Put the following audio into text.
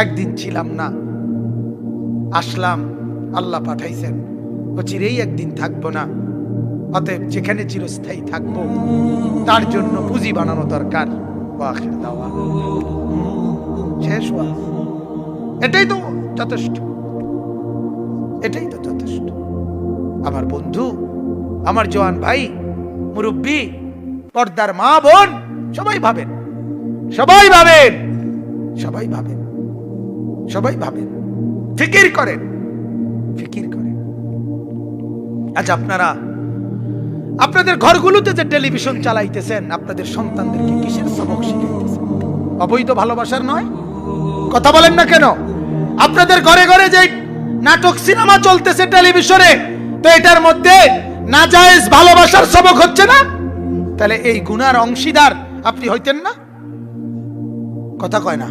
একদিন ছিলাম না, আসলাম, আল্লাহ পাঠাইছেন, ও চিরেই একদিন থাকবো না। অতএব যেখানে চিরস্থায়ী থাকবো তার জন্য পুঁজি বানানো দরকার। আখির দাওয়া শেষ ওয়াজ। এটাই তো যথেষ্ট, এটাই তো যথেষ্ট। আমার বন্ধু, আমার জওয়ান ভাই, মুরব্বী, পর্দার মা বোন, সবাই ভাবেন, সবাই ভাবেন, সবাই ভাবেন, সবাই ভাবেন, ফিকির করেন, ফিকির করেন। আজ আপনারা আপনাদের ঘরগুলোতে যে টেলিভিশন চালাইতেছেন, আপনাদের সন্তানদেরকে কিসের সবক শিখাইতেছেন? অবৈধ ভালোবাসার নয়? কথা বলেন না কেন? আপনাদের ঘরে ঘরে যে নাটক সিনেমা চলতেছে টেলিভিশনে, তো এটার মধ্যে নাজায়েজ ভালোবাসার সবক হচ্ছে না? তাহলে এই গুনার অংশীদার আপনি হইতেন না? কথা কয় না।